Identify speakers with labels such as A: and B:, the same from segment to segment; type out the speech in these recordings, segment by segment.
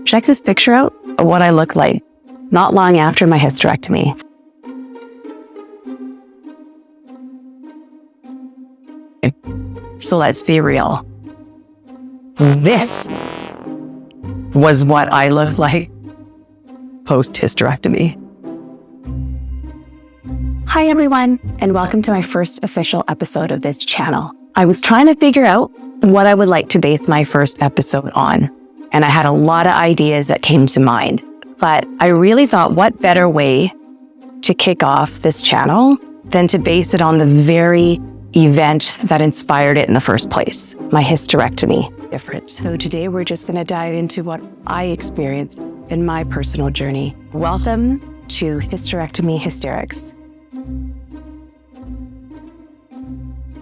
A: Check this picture out of what I look like not long after my hysterectomy. So let's be real. This was what I looked like post-hysterectomy. Hi everyone, and welcome to my first official episode of this channel. I was trying to figure out what I would like to base my first episode on, and I had a lot of ideas that came to mind, but I really thought what better way to kick off this channel than to base it on the very event that inspired it in the first place, my hysterectomy. Different. So today we're just going to dive into what I experienced in my personal journey. Welcome to Hysterectomy Hysterics.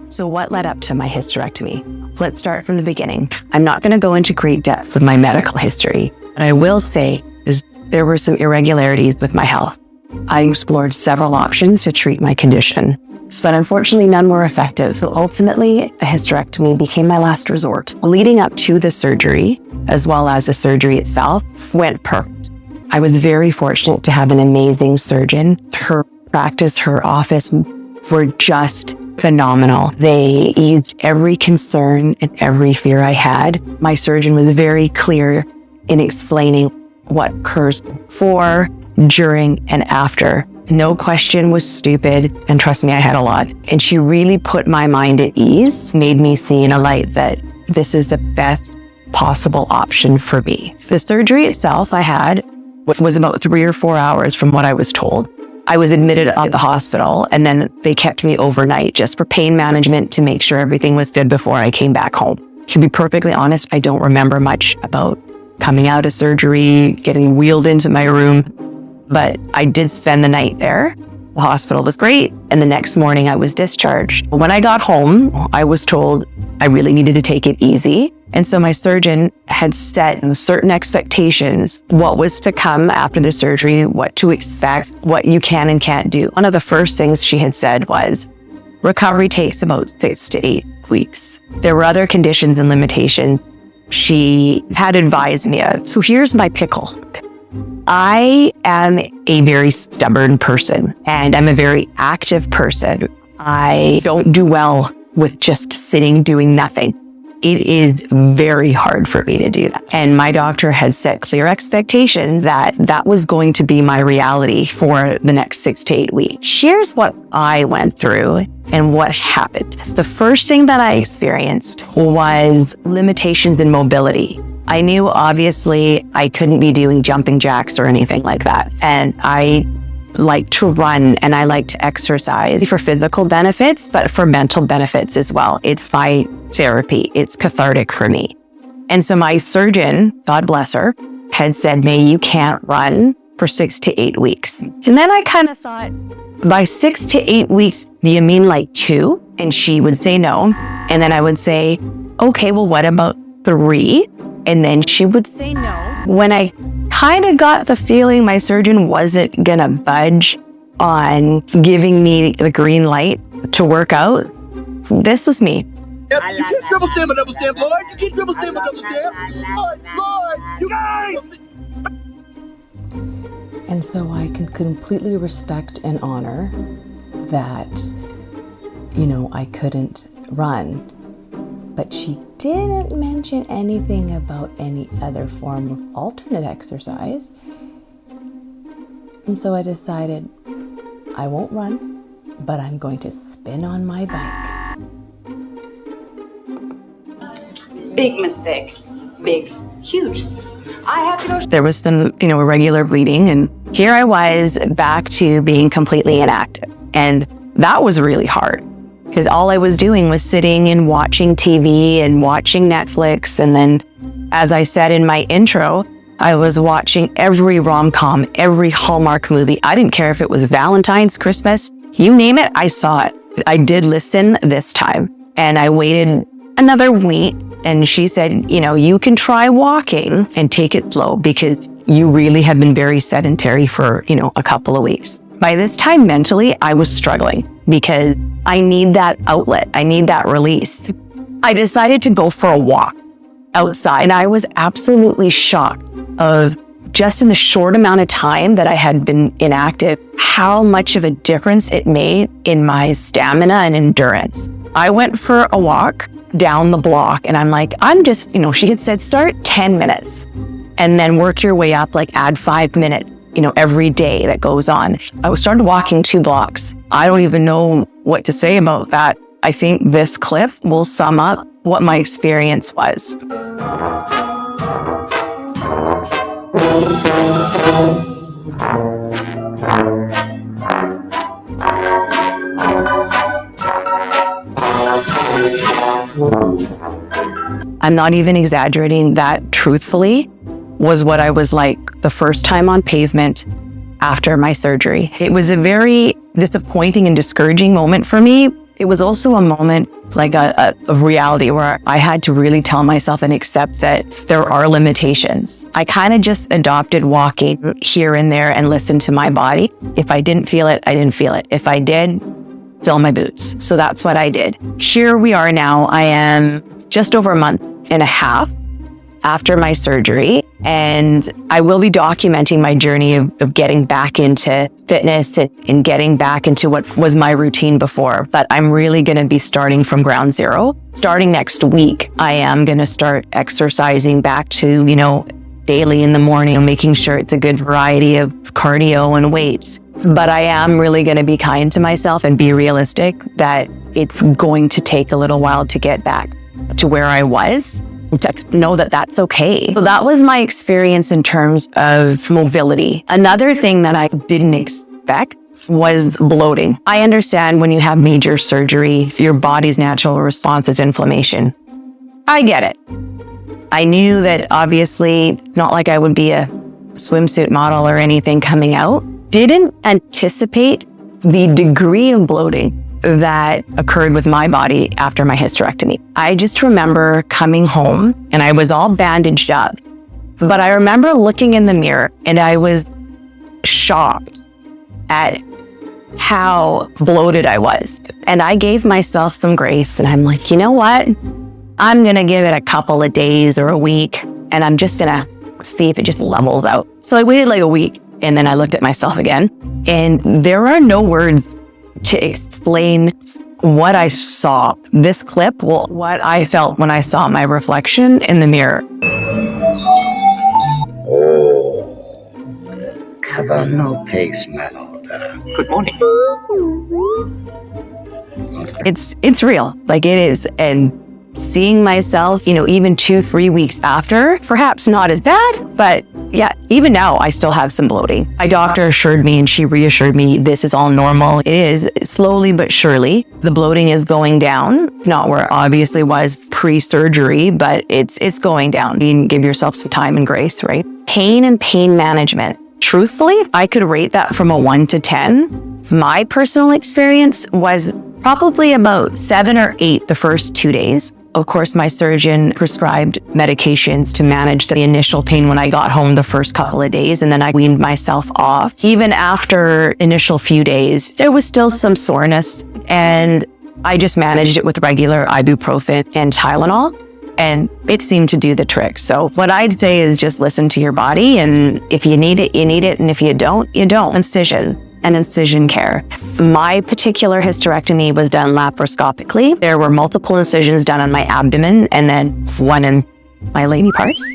A: So what led up to my hysterectomy? Let's start from the beginning. I'm not going to go into great depth with my medical history, but I will say is there were some irregularities with my health. I explored several options to treat my condition, but unfortunately none were effective. So ultimately, a hysterectomy became my last resort. Leading up to the surgery, as well as the surgery itself, went perfect. I was very fortunate to have an amazing surgeon. Her practice, her office were just phenomenal. They eased every concern and every fear I had. My surgeon was very clear in explaining what occurs before, during, and after. No question was stupid, and trust me, I had a lot. And she really put my mind at ease, made me see in a light that this is the best possible option for me. The surgery itself I had was about 3 or 4 hours from what I was told. I was admitted at the hospital, and then they kept me overnight just for pain management to make sure everything was good before I came back home. To be perfectly honest, I don't remember much about coming out of surgery, getting wheeled into my room, but I did spend the night there. The hospital was great, and the next morning I was discharged. When I got home, I was told I really needed to take it easy. And so my surgeon had set certain expectations, what was to come after the surgery, what to expect, what you can and can't do. One of the first things she had said was, recovery takes about 6 to 8 weeks. There were other conditions and limitations she had advised me of. So here's my pickle. I am a very stubborn person, and I'm a very active person. I don't do well with just sitting doing nothing. It is very hard for me to do that. And my doctor had set clear expectations that that was going to be my reality for the next 6 to 8 weeks. Here's what I went through and what happened. The first thing that I experienced was limitations in mobility. I knew obviously I couldn't be doing jumping jacks or anything like that. And I like to run and I like to exercise for physical benefits, but for mental benefits as well. It's my therapy. It's cathartic for me. And so my surgeon, God bless her, had said, May, you can't run for 6 to 8 weeks. And then I kind of thought, by 6 to 8 weeks, do you mean like 2? And she would say no. And then I would say, okay, well, what about 3? And then she would say no. When I kind of got the feeling my surgeon wasn't gonna budge on giving me the green light to work out, this was me.
B: Yep, you can't triple stamp a double stamp, Lord. You can't triple stamp a double stamp. Lord, you guys!
C: And so I can completely respect and honor that, I couldn't run. But she didn't mention anything about any other form of alternate exercise. And so I decided I won't run, but I'm going to spin on my bike.
D: Big mistake. Big, huge. I have to go.
A: There was some, irregular bleeding, and here I was back to being completely inactive. And that was really hard, because all I was doing was sitting and watching TV and watching Netflix. And then, as I said in my intro, I was watching every rom-com, every Hallmark movie. I didn't care if it was Valentine's, Christmas, you name it, I saw it. I did listen this time, and I waited another week. And she said, you can try walking and take it slow because you really have been very sedentary for, a couple of weeks. By this time, mentally, I was struggling because I need that outlet. I need that release. I decided to go for a walk. outside. And I was absolutely shocked of just in the short amount of time that I had been inactive, how much of a difference it made in my stamina and endurance. I went for a walk down the block and I'm like, she had said, start 10 minutes and then work your way up, like add 5 minutes, every day that goes on. I started walking 2 blocks. I don't even know what to say about that. I think this clip will sum up what my experience was. I'm not even exaggerating. That truthfully was what I was like the first time on pavement after my surgery. It was a very disappointing and discouraging moment for me. It was also a moment like of reality where I had to really tell myself and accept that there are limitations. I kind of just adopted walking here and there and listened to my body. If I didn't feel it, I didn't feel it. If I did, fill my boots. So that's what I did. Here we are now. I am just over a month and a half after my surgery, and I will be documenting my journey of getting back into fitness and getting back into what was my routine before. But I'm really going to be starting from ground zero. Starting next week, I am going to start exercising back to, daily in the morning, making sure it's a good variety of cardio and weights. But I am really going to be kind to myself and be realistic that it's going to take a little while to get back to where I was. Know that that's okay. So that was my experience in terms of mobility. Another thing that I didn't expect was bloating. I understand when you have major surgery, your body's natural response is inflammation. I get it. I knew that obviously not like I would be a swimsuit model or anything coming out. Didn't anticipate the degree of bloating that occurred with my body after my hysterectomy. I just remember coming home and I was all bandaged up, but I remember looking in the mirror and I was shocked at how bloated I was. And I gave myself some grace and I'm like, you know what? I'm going to give it a couple of days or a week and I'm just going to see if it just levels out. So I waited like a week and then I looked at myself again and there are no words to explain what I saw. This clip, what I felt when I saw my reflection in the mirror.
E: Oh, cover no pace, my lord. Good morning.
A: It's real, like it is. And seeing myself, even 2-3 weeks after, perhaps not as bad, but yeah, even now I still have some bloating. My doctor assured me and she reassured me this is all normal. It is slowly but surely. The bloating is going down, not where it obviously was pre-surgery, but it's going down. You can give yourself some time and grace, right? Pain and pain management. Truthfully, if I could rate that from a 1 to 10, my personal experience was probably about 7 or 8 the first 2 days. Of course, my surgeon prescribed medications to manage the initial pain when I got home the first couple of days, and then I weaned myself off. Even after initial few days, there was still some soreness, and I just managed it with regular ibuprofen and Tylenol, and it seemed to do the trick. So what I'd say is just listen to your body, and if you need it, you need it, and if you don't, you don't. Incision and incision care. My particular hysterectomy was done laparoscopically. There were multiple incisions done on my abdomen and then one in my lady parts.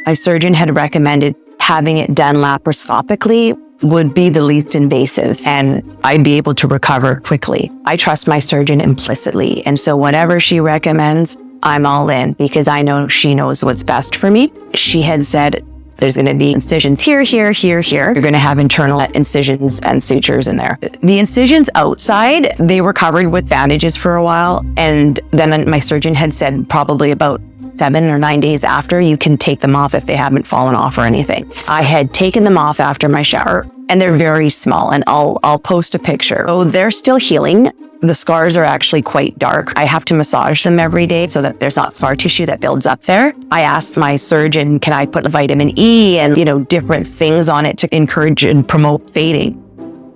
A: My surgeon had recommended having it done laparoscopically would be the least invasive and I'd be able to recover quickly. I trust my surgeon implicitly. And so whatever she recommends, I'm all in because I know she knows what's best for me. She had said, there's going to be incisions here, here, here, here. You're going to have internal incisions and sutures in there. The incisions outside, they were covered with bandages for a while. And then my surgeon had said probably about 7 or 9 days after, you can take them off if they haven't fallen off or anything. I had taken them off after my shower and they're very small and I'll post a picture. So they're still healing. The scars are actually quite dark. I have to massage them every day so that there's not scar tissue that builds up there. I asked my surgeon, can I put vitamin E and, different things on it to encourage and promote fading?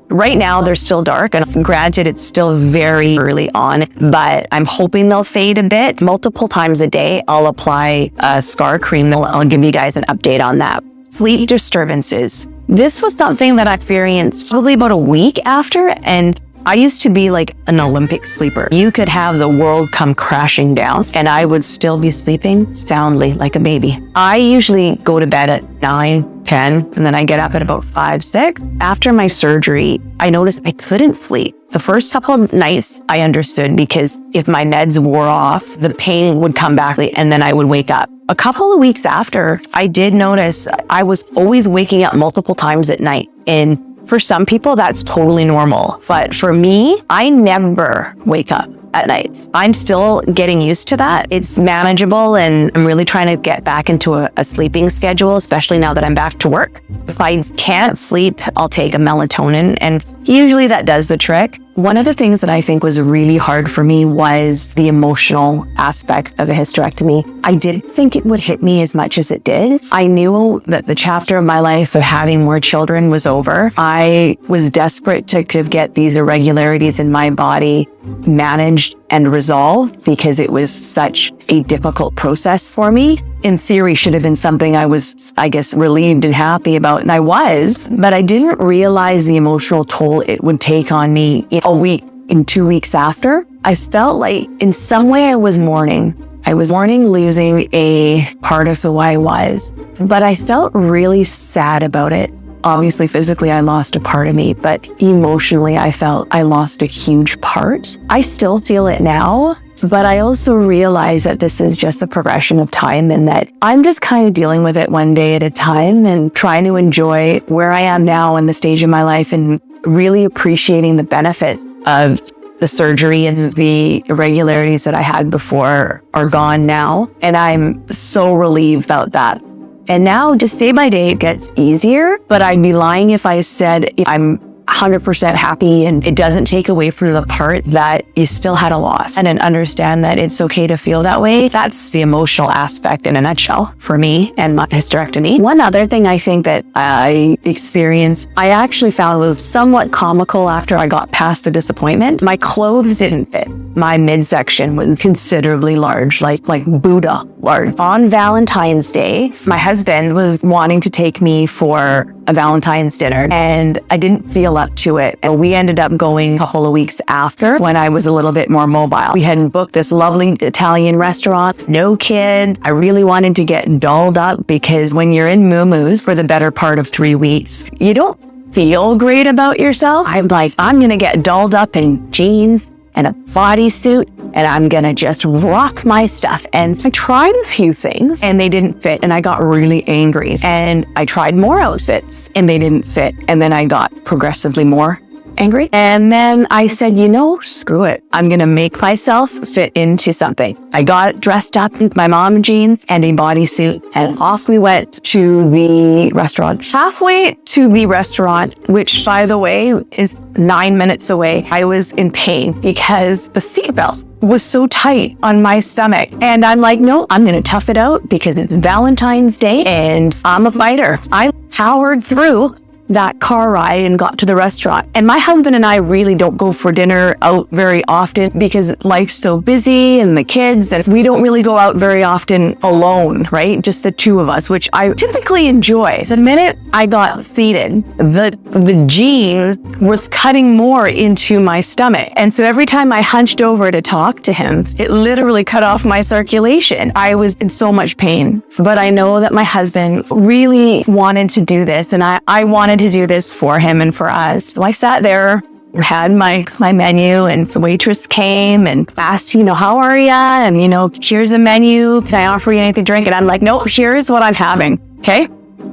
A: Right now, they're still dark, and granted, it's still very early on, but I'm hoping they'll fade a bit. Multiple times a day, I'll apply a scar cream. I'll give you guys an update on that. Sleep disturbances. This was something that I experienced probably about a week after, and I used to be like an Olympic sleeper. You could have the world come crashing down and I would still be sleeping soundly like a baby. I usually go to bed at 9, 10, and then I get up at about 5, 6. After my surgery, I noticed I couldn't sleep. The first couple of nights I understood because if my meds wore off, the pain would come back and then I would wake up. A couple of weeks after, I did notice I was always waking up multiple times at night. And for some people, that's totally normal. But for me, I never wake up at nights. I'm still getting used to that. It's manageable, and I'm really trying to get back into a sleeping schedule, especially now that I'm back to work. If I can't sleep, I'll take a melatonin, and usually that does the trick. One of the things that I think was really hard for me was the emotional aspect of a hysterectomy. I didn't think it would hit me as much as it did. I knew that the chapter of my life of having more children was over. I was desperate to get these irregularities in my body managed and resolved because it was such a difficult process for me. In theory, should have been something I was, I guess, relieved and happy about, and I was, but I didn't realize the emotional toll it would take on me in a week, in 2 weeks after. I felt like in some way I was mourning. I was mourning losing a part of who I was, but I felt really sad about it. Obviously, physically, I lost a part of me, but emotionally, I felt I lost a huge part. I still feel it now, but I also realize that this is just a progression of time and that I'm just kind of dealing with it one day at a time and trying to enjoy where I am now in the stage of my life and really appreciating the benefits of the surgery and the irregularities that I had before are gone now. And I'm so relieved about that. And now just day by day, it gets easier, but I'd be lying if I said I'm 100% happy and it doesn't take away from the part that you still had a loss, and then understand that it's okay to feel that way. That's the emotional aspect in a nutshell for me and my hysterectomy. One other thing I think that I experienced, I actually found was somewhat comical after I got past the disappointment. My clothes didn't fit. My midsection was considerably large, like Buddha large. On Valentine's Day, my husband was wanting to take me for a Valentine's dinner and I didn't feel up to it. And we ended up going a couple of weeks after when I was a little bit more mobile. We had booked this lovely Italian restaurant, no kids. I really wanted to get dolled up because when you're in moo-moos for the better part of 3 weeks, you don't feel great about yourself. I'm like, I'm going to get dolled up in jeans and a bodysuit, and I'm gonna just rock my stuff. And I tried a few things and they didn't fit, and I got really angry. And I tried more outfits and they didn't fit. And then I got progressively more angry. And then I said, screw it. I'm gonna make myself fit into something. I got dressed up in my mom jeans and a bodysuit, and off we went to the restaurant. Halfway to the restaurant, which by the way is 9 minutes away, I was in pain because the seatbelt was so tight on my stomach. And I'm like, no, I'm going to tough it out because it's Valentine's Day and I'm a fighter. I powered through that car ride and got to the restaurant. And my husband and I really don't go for dinner out very often because life's so busy and the kids, and we don't really go out very often alone, right? Just the two of us, which I typically enjoy. The minute I got seated, the jeans was cutting more into my stomach. And so every time I hunched over to talk to him, it literally cut off my circulation. I was in so much pain, but I know that my husband really wanted to do this, and I wanted to do this for him and for us. So I sat there, had my menu, and the waitress came and asked, how are you? And, here's a menu. Can I offer you anything to drink? And I'm like, no, here's what I'm having. Okay.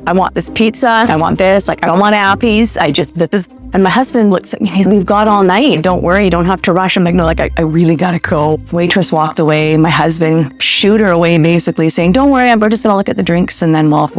A: I want this pizza. I want this. I don't want appies. this is. And my husband looks at me, we've got all night. Don't worry, you don't have to rush. I'm like, no, I really gotta go. Waitress walked away. My husband shooed her away, basically saying, don't worry, we're just gonna look at the drinks and then we'll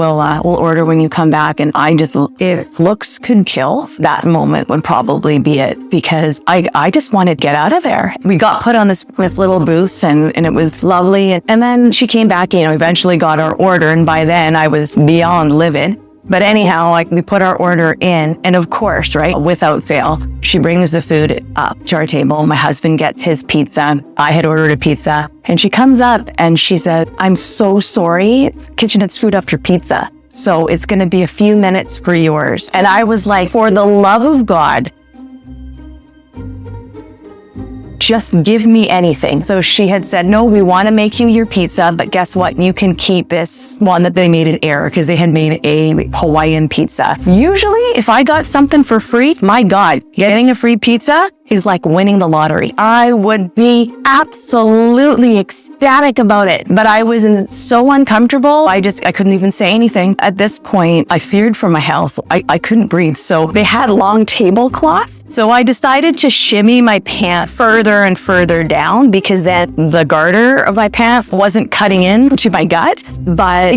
A: order when you come back. And if looks could kill, that moment would probably be it, because I just wanted to get out of there. We got put on this little booths and it was lovely. And then she came back, eventually got our order. And by then I was beyond livid. But anyhow, like we put our order in, and of course, right, without fail, she brings the food up to our table. My husband gets his pizza. I had ordered a pizza, and she comes up and she said, "I'm so sorry. Kitchen has screwed up your pizza. So it's going to be a few minutes for yours." And I was like, for the love of God, just give me anything. So she had said, "No, we want to make you your pizza, but guess what? You can keep this one that they made an error because they had made a Hawaiian pizza." Usually, if I got something for free, my God, getting a free pizza is like winning the lottery. I would be absolutely ecstatic about it, but I was so uncomfortable. I couldn't even say anything. At this point, I feared for my health. I couldn't breathe. So they had long tablecloth. So I decided to shimmy my pant further and further down because then the garter of my pant wasn't cutting in to my gut. But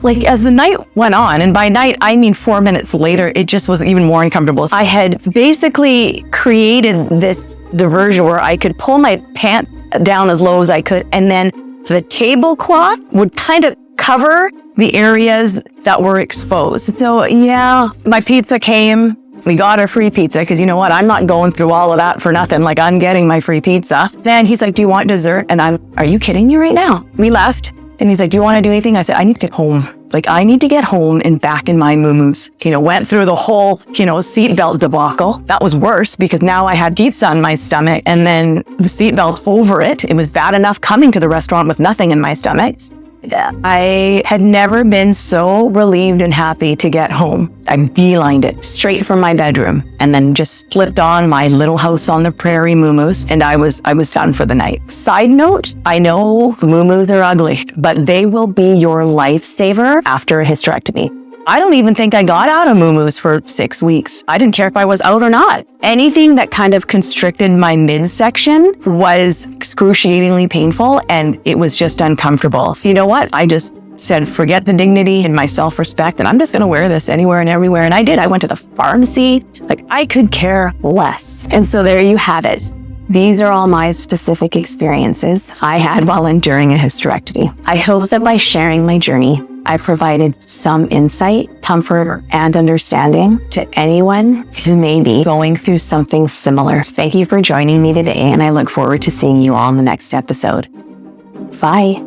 A: like as the night went on, and by night, I mean 4 minutes later, it just was even more uncomfortable. I had basically created this diversion where I could pull my pants down as low as I could, and then the tablecloth would kind of cover the areas that were exposed. So yeah, my pizza came. We got our free pizza because you know what? I'm not going through all of that for nothing. Like I'm getting my free pizza. Then he's like, "Do you want dessert?" And are you kidding me right now? We left and he's like, "Do you want to do anything?" I said, "I need to get home. Like I need to get home and back in my moo-moos." Went through the whole, seatbelt debacle. That was worse because now I had pizza in my stomach and then the seatbelt over it. It was bad enough coming to the restaurant with nothing in my stomach. I had never been so relieved and happy to get home. I beelined it straight from my bedroom and then just slipped on my little house on the prairie moo-moos, and I was done for the night. Side note, I know moo-moos are ugly, but they will be your lifesaver after a hysterectomy. I don't even think I got out of moo-moos for 6 weeks. I didn't care if I was out or not. Anything that kind of constricted my midsection was excruciatingly painful, and it was just uncomfortable. You know what? I just said, forget the dignity and my self-respect, and I'm just going to wear this anywhere and everywhere. And I did. I went to the pharmacy. Like, I could care less. And so there you have it. These are all my specific experiences I had while enduring a hysterectomy. I hope that by sharing my journey, I provided some insight, comfort, and understanding to anyone who may be going through something similar. Thank you for joining me today, and I look forward to seeing you all in the next episode. Bye.